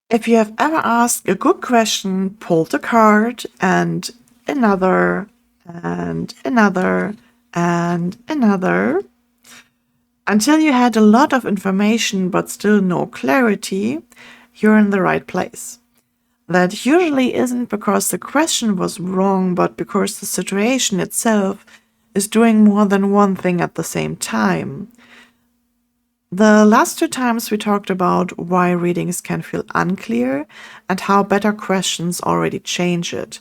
If you have ever asked a good question, pulled a card, and another, and another, and another, until you had a lot of information but still no clarity, you're in the right place. That usually isn't because the question was wrong, but because the situation itself is doing more than one thing at the same time. The last two times we talked about why readings can feel unclear and how better questions already change it.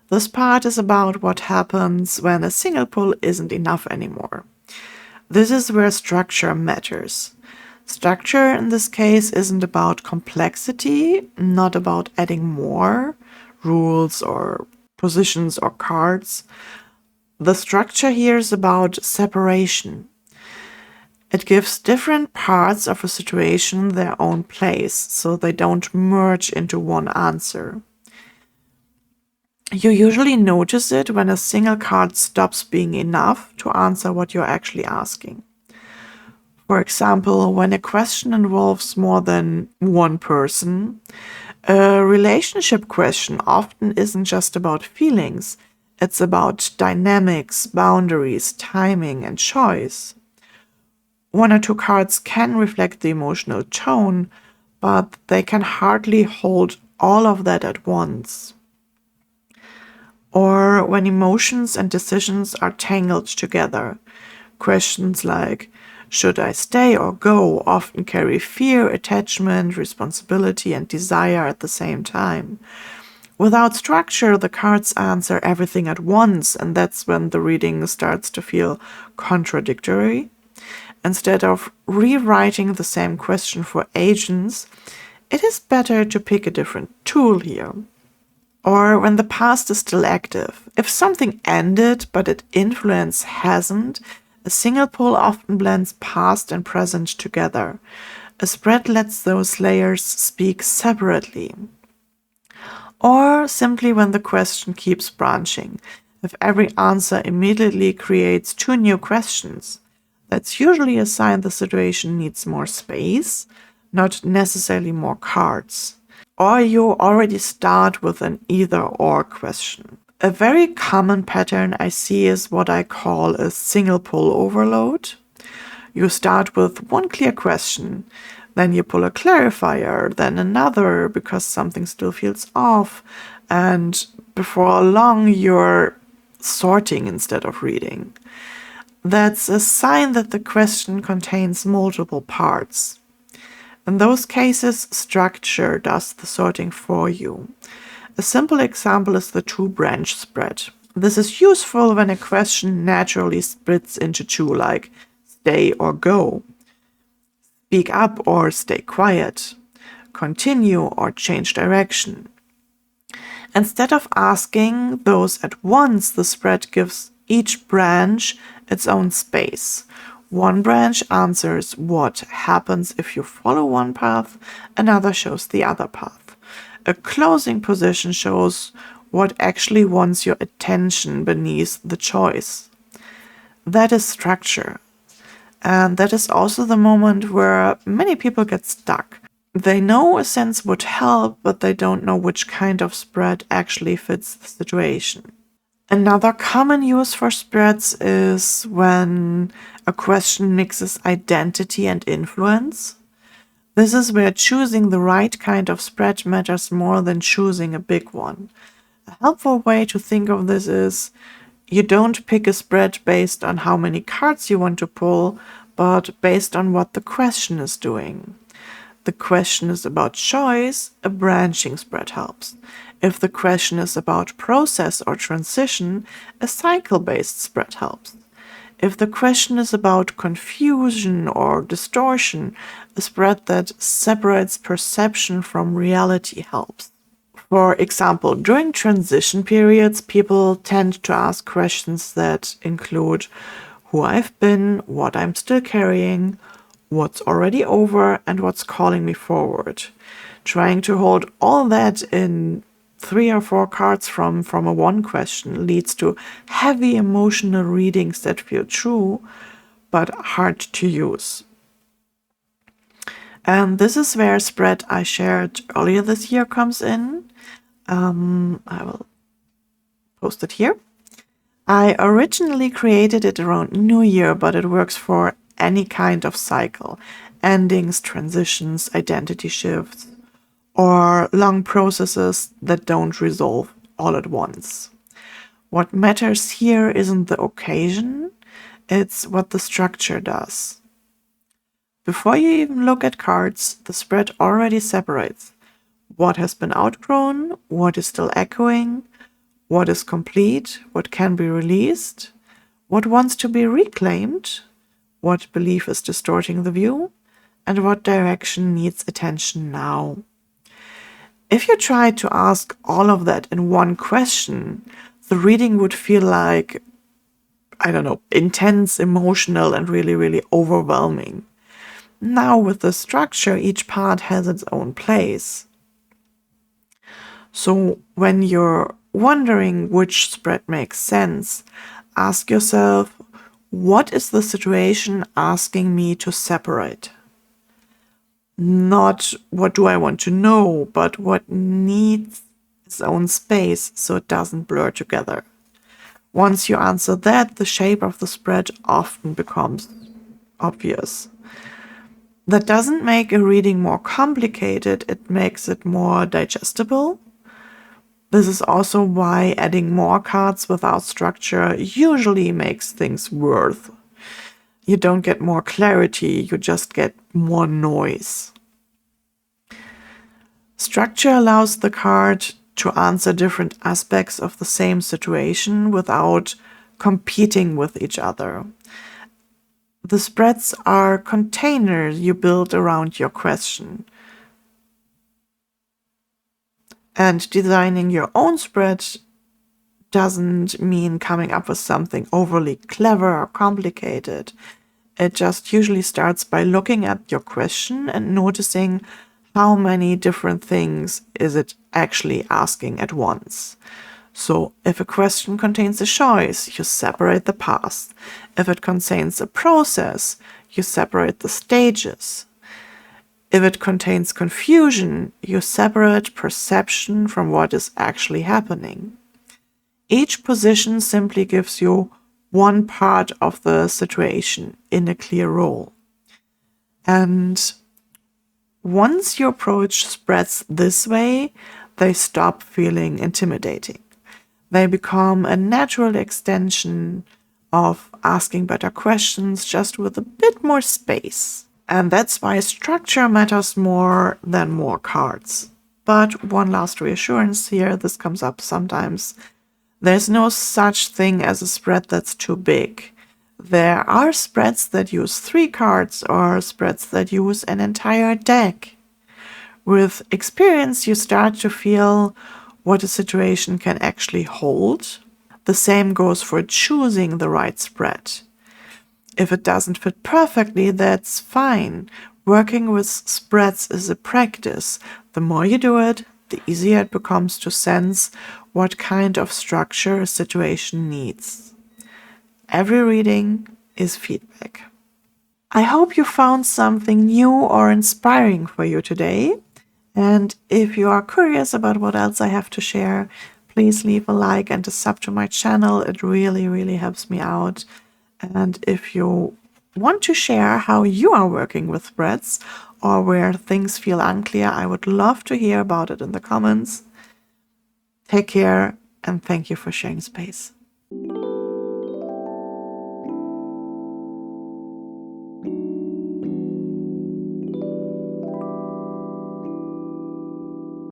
This part is about what happens when a single pull isn't enough anymore. This is where structure matters. Structure in this case isn't about complexity, not about adding more rules or positions or cards. The structure here is about separation. It gives different parts of a situation their own place, so they don't merge into one answer. You usually notice it when a single card stops being enough to answer what you're actually asking. For example, when a question involves more than one person, a relationship question often isn't just about feelings, it's about dynamics, boundaries, timing, and choice. One or two cards can reflect the emotional tone, but they can hardly hold all of that at once. Or when emotions and decisions are tangled together, questions like, should I stay or go, often carry fear, attachment, responsibility, and desire at the same time. Without structure, the cards answer everything at once, and that's when the reading starts to feel contradictory. Instead of rewriting the same question for agents, it is better to pick a different tool here. Or when the past is still active. If something ended but its influence hasn't, a single pull often blends past and present together. A spread lets those layers speak separately. Or simply when the question keeps branching. If every answer immediately creates two new questions, that's usually a sign the situation needs more space, not necessarily more cards. Or you already start with an either-or question. A very common pattern I see is what I call a single pull overload. You start with one clear question, then you pull a clarifier, then another because something still feels off, and before long you're sorting instead of reading. That's a sign that the question contains multiple parts. In those cases, structure does the sorting for you. A simple example is the two-branch spread. This is useful when a question naturally splits into two, like stay or go, speak up or stay quiet, continue or change direction. Instead of asking those at once, the spread gives each branch its own space. One branch answers what happens if you follow one path, another shows the other path. A closing position shows what actually wants your attention beneath the choice. That is structure. And that is also the moment where many people get stuck. They know a sense would help, but they don't know which kind of spread actually fits the situation. Another common use for spreads is when a question mixes identity and influence. This is where choosing the right kind of spread matters more than choosing a big one. A helpful way to think of this is you don't pick a spread based on how many cards you want to pull, but based on what the question is doing. The question is about choice, a branching spread helps. If the question is about process or transition, a cycle-based spread helps. If the question is about confusion or distortion, a spread that separates perception from reality helps. For example, during transition periods, people tend to ask questions that include who I've been, what I'm still carrying, what's already over, and what's calling me forward. Trying to hold all that in 3 or 4 cards from a one question leads to heavy emotional readings that feel true, but hard to use. And this is where a spread I shared earlier this year comes in. I will post it here. I originally created it around New Year, but it works for any kind of cycle. Endings, transitions, identity shifts, or long processes that don't resolve all at once. What matters here isn't the occasion, it's what the structure does. Before you even look at cards, the spread already separates what has been outgrown, what is still echoing, what is complete, what can be released, what wants to be reclaimed, what belief is distorting the view, and what direction needs attention now. If you tried to ask all of that in one question, the reading would feel like, I don't know, intense, emotional, and really, really overwhelming. Now, with the structure, each part has its own place. So, when you're wondering which spread makes sense, ask yourself, what is the situation asking me to separate? Not what do I want to know, but what needs its own space so it doesn't blur together. Once you answer that, the shape of the spread often becomes obvious. That doesn't make a reading more complicated, it makes it more digestible. This is also why adding more cards without structure usually makes things worse. You don't get more clarity, you just get more noise. Structure allows the card to answer different aspects of the same situation without competing with each other. The spreads are containers you build around your question. And designing your own spread doesn't mean coming up with something overly clever or complicated. It just usually starts by looking at your question and noticing how many different things is it actually asking at once. So if a question contains a choice, you separate the past. If it contains a process, you separate the stages. If it contains confusion, you separate perception from what is actually happening. Each position simply gives you one part of the situation in a clear role. And once your approach spreads this way, they stop feeling intimidating. They become a natural extension of asking better questions, just with a bit more space. And that's why structure matters more than more cards. But one last reassurance here, this comes up sometimes. There's no such thing as a spread that's too big. There are spreads that use 3 cards or spreads that use an entire deck. With experience, you start to feel what a situation can actually hold. The same goes for choosing the right spread. If it doesn't fit perfectly, that's fine. Working with spreads is a practice. The more you do it, the easier it becomes to sense what kind of structure a situation needs. Every reading is feedback. I hope you found something new or inspiring for you today. And if you are curious about what else I have to share, please leave a like and a sub to my channel. It really, really helps me out. And if you want to share how you are working with spreads or where things feel unclear, I would love to hear about it in the comments. Take care and thank you for sharing space.